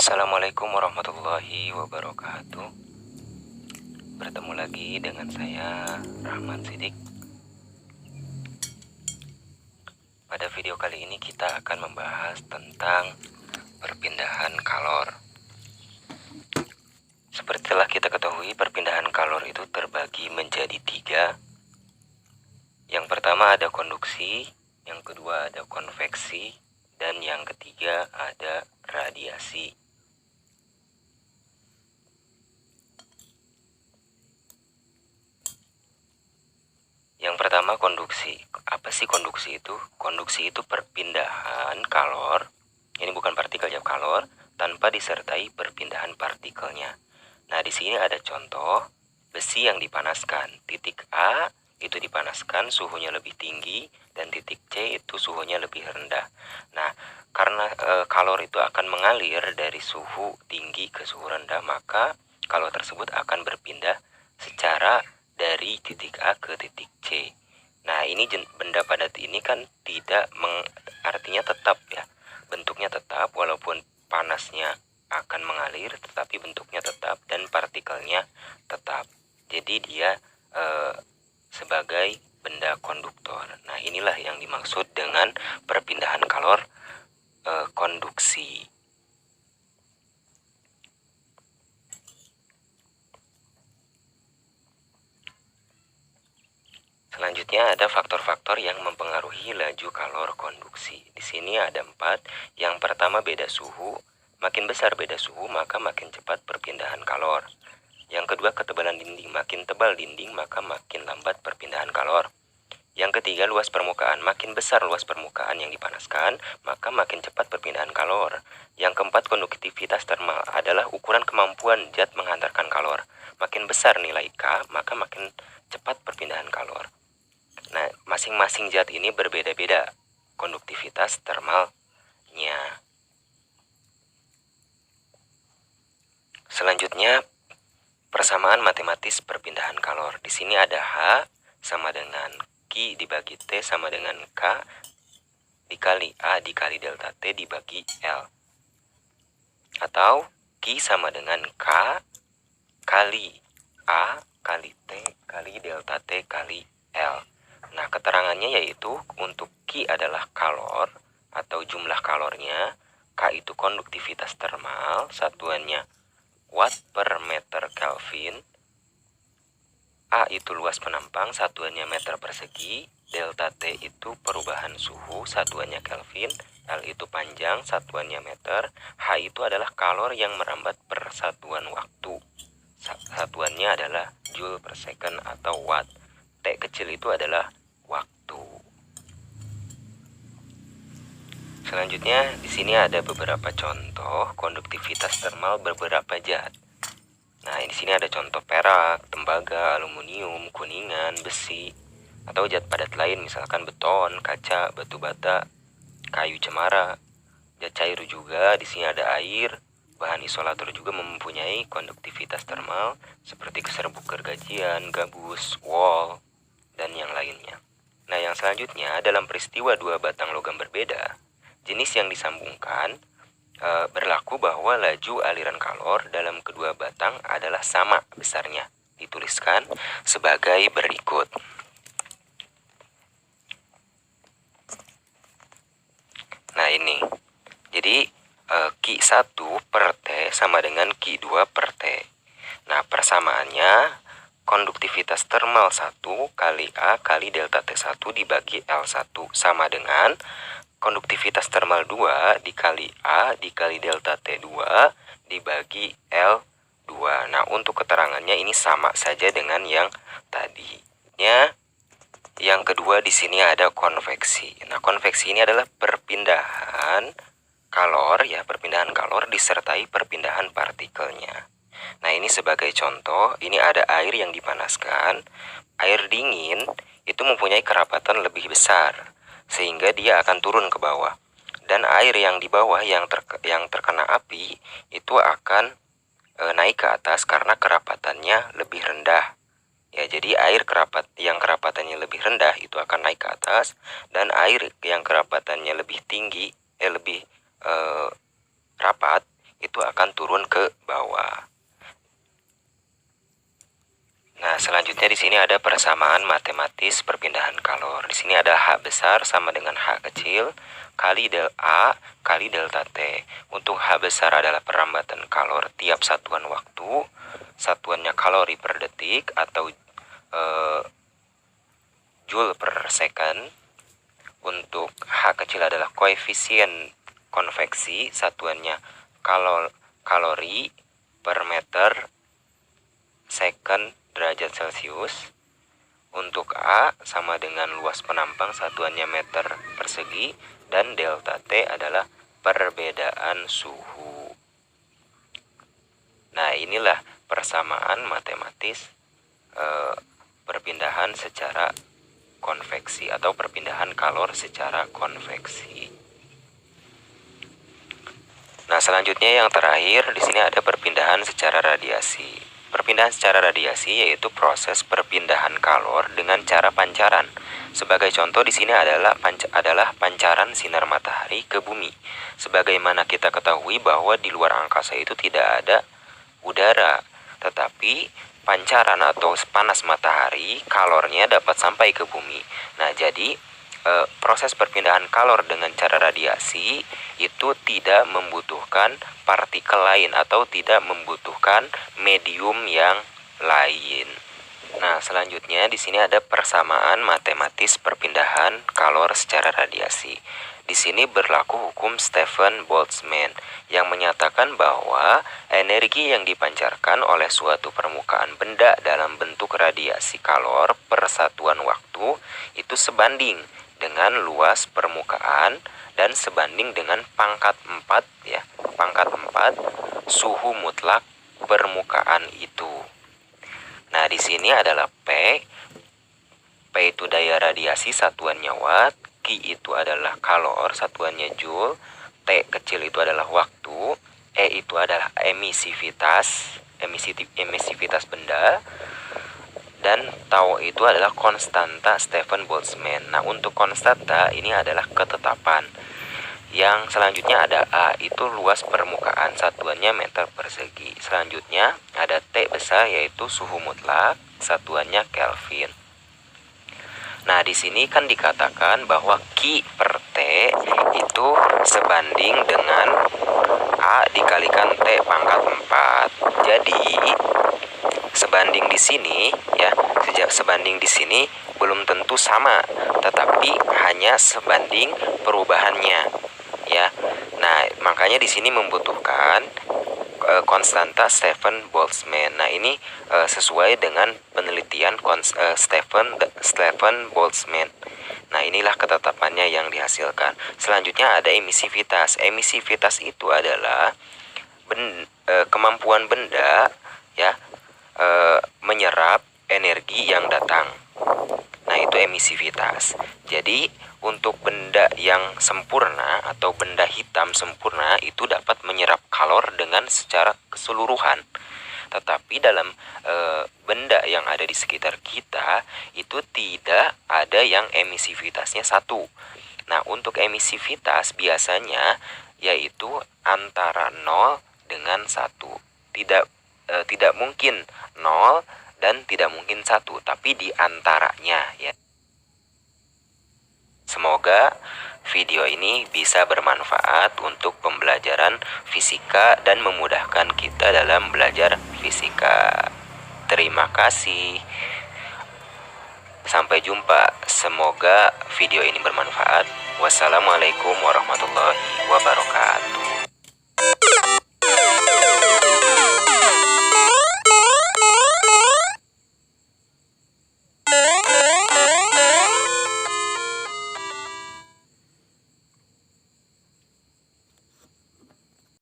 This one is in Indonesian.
Assalamualaikum warahmatullahi wabarakatuh. Bertemu lagi dengan saya, Rahman Sidik. Pada video kali ini kita akan membahas tentang perpindahan kalor. Seperti telah kita ketahui, perpindahan kalor itu terbagi menjadi 3. Yang pertama ada konduksi, yang kedua ada konveksi, dan yang ketiga ada radiasi. Yang pertama konduksi. Apa sih konduksi itu? Konduksi itu perpindahan kalor, ini bukan partikel ya, kalor, tanpa disertai perpindahan partikelnya. Nah, di sini ada contoh besi yang dipanaskan. Titik A itu dipanaskan, suhunya lebih tinggi, dan titik C itu suhunya lebih rendah. Nah, karena kalor itu akan mengalir dari suhu tinggi ke suhu rendah, maka kalor tersebut akan berpindah secara dari titik A ke titik C. Nah, ini benda padat ini kan tidak artinya tetap ya. Bentuknya tetap walaupun panasnya akan mengalir, tetapi bentuknya tetap dan partikelnya tetap. Jadi dia sebagai benda konduktor. Nah, inilah yang dimaksud dengan perpindahan kalor konduksi. Selanjutnya ada faktor-faktor yang mempengaruhi laju kalor konduksi. Di sini ada 4. Yang pertama beda suhu. Makin besar beda suhu, maka makin cepat perpindahan kalor. Yang kedua ketebalan dinding. Makin tebal dinding, maka makin lambat perpindahan kalor. Yang ketiga luas permukaan. Makin besar luas permukaan yang dipanaskan, maka makin cepat perpindahan kalor. Yang keempat konduktivitas termal adalah ukuran kemampuan zat menghantarkan kalor. Makin besar nilai K, maka makin cepat perpindahan kalor. Nah, masing-masing zat ini berbeda-beda konduktivitas termalnya. Selanjutnya, persamaan matematis perpindahan kalor. Di sini ada H sama dengan Q dibagi T sama dengan K dikali A dikali delta T dibagi L. Atau Q sama dengan K kali A kali T kali delta T kali L. Nah, keterangannya yaitu untuk Q adalah kalor atau jumlah kalornya, K itu konduktivitas termal, satuannya watt per meter Kelvin, A itu luas penampang, satuannya meter persegi, delta T itu perubahan suhu, satuannya Kelvin, L itu panjang, satuannya meter, H itu adalah kalor yang merambat per satuan waktu, satuannya adalah joule per second atau watt. T kecil itu adalah waktu. Selanjutnya di sini ada beberapa contoh konduktivitas termal beberapa zat. Nah, di sini ada contoh perak, tembaga, aluminium, kuningan, besi, atau zat padat lain misalkan beton, kaca, batu bata, kayu cemara, zat cair juga. Di sini ada air. Bahan isolator juga mempunyai konduktivitas termal seperti serbuk gergajian, gabus, wol, dan yang lainnya. Nah, yang selanjutnya dalam peristiwa dua batang logam berbeda, jenis yang disambungkan berlaku bahwa laju aliran kalor dalam kedua batang adalah sama besarnya. Dituliskan sebagai berikut. Nah, ini. Jadi Q1 per T sama dengan Q2 per T. Nah, persamaannya konduktivitas termal 1 kali A kali delta T1 dibagi L1 sama dengan konduktivitas termal 2 dikali A dikali delta T2 dibagi L2. Nah, untuk keterangannya ini sama saja dengan yang tadinya. Yang kedua di sini ada konveksi. Nah, konveksi ini adalah perpindahan kalor ya, perpindahan kalor disertai perpindahan partikelnya. Nah, ini sebagai contoh, ini ada air yang dipanaskan. Air dingin itu mempunyai kerapatan lebih besar, sehingga dia akan turun ke bawah. Dan air yang di bawah yang terkena api itu akan naik ke atas karena kerapatannya lebih rendah. Ya, jadi air yang kerapatannya lebih rendah itu akan naik ke atas, dan air yang kerapatannya lebih tinggi, lebih rapat itu akan turun ke bawah. Nah, selanjutnya di sini ada persamaan matematis perpindahan kalor. Di sini ada H besar sama dengan H kecil kali del A kali delta T. Untuk H besar adalah perlambatan kalor tiap satuan waktu. Satuannya kalori per detik atau joule per second. Untuk H kecil adalah koefisien konveksi, satuannya kalori per meter second derajat Celcius. Untuk A sama dengan luas penampang, satuannya meter persegi, dan delta T adalah perbedaan suhu. Nah, inilah persamaan matematis perpindahan secara konveksi atau perpindahan kalor secara konveksi. Nah, selanjutnya yang terakhir di sini ada perpindahan secara radiasi. Perpindahan secara radiasi yaitu proses perpindahan kalor dengan cara pancaran. Sebagai contoh di sini adalah pancaran sinar matahari ke bumi. Sebagaimana kita ketahui bahwa di luar angkasa itu tidak ada udara, tetapi pancaran atau panas matahari kalornya dapat sampai ke bumi. Nah, jadi proses perpindahan kalor dengan cara radiasi itu tidak membutuhkan partikel lain atau tidak membutuhkan medium yang lain. Nah, selanjutnya di sini ada persamaan matematis perpindahan kalor secara radiasi. Di sini berlaku hukum Stefan Boltzmann yang menyatakan bahwa energi yang dipancarkan oleh suatu permukaan benda dalam bentuk radiasi kalor per satuan waktu itu sebanding dengan luas permukaan dan sebanding dengan pangkat 4 ya, pangkat 4 suhu mutlak permukaan itu. Nah, di sini adalah P itu daya radiasi satuannya watt, Q itu adalah kalor satuannya joule, T kecil itu adalah waktu, E itu adalah emisivitas benda, dan tau itu adalah konstanta Stefan Boltzmann. Nah, untuk konstanta ini adalah ketetapan. Yang selanjutnya ada A, itu luas permukaan, satuannya meter persegi. Selanjutnya ada T besar yaitu suhu mutlak, satuannya Kelvin. Nah, di sini kan dikatakan bahwa Q per T itu sebanding dengan A dikalikan T pangkat 4. Jadi sebanding di sini ya, sebanding di sini belum tentu sama, tetapi hanya sebanding perubahannya ya. Nah, makanya di sini membutuhkan konstanta Stefan Boltzmann. Nah, ini sesuai dengan penelitian Stefan Boltzmann. Nah, inilah ketetapannya yang dihasilkan. Selanjutnya ada emisivitas. Emisivitas itu adalah kemampuan benda ya menyerap energi yang datang. Nah, itu emisivitas. Jadi untuk benda yang sempurna atau benda hitam sempurna itu dapat menyerap kalor dengan secara keseluruhan. Tetapi dalam benda yang ada di sekitar kita itu tidak ada yang emisivitasnya 1. Nah, untuk emisivitas biasanya yaitu antara 0 dengan 1. Tidak mungkin 0 dan tidak mungkin 1, tapi di antaranya ya. Semoga video ini bisa bermanfaat untuk pembelajaran fisika dan memudahkan kita dalam belajar fisika. Terima kasih. Sampai jumpa. Semoga video ini bermanfaat. Wassalamualaikum warahmatullahi wabarakatuh.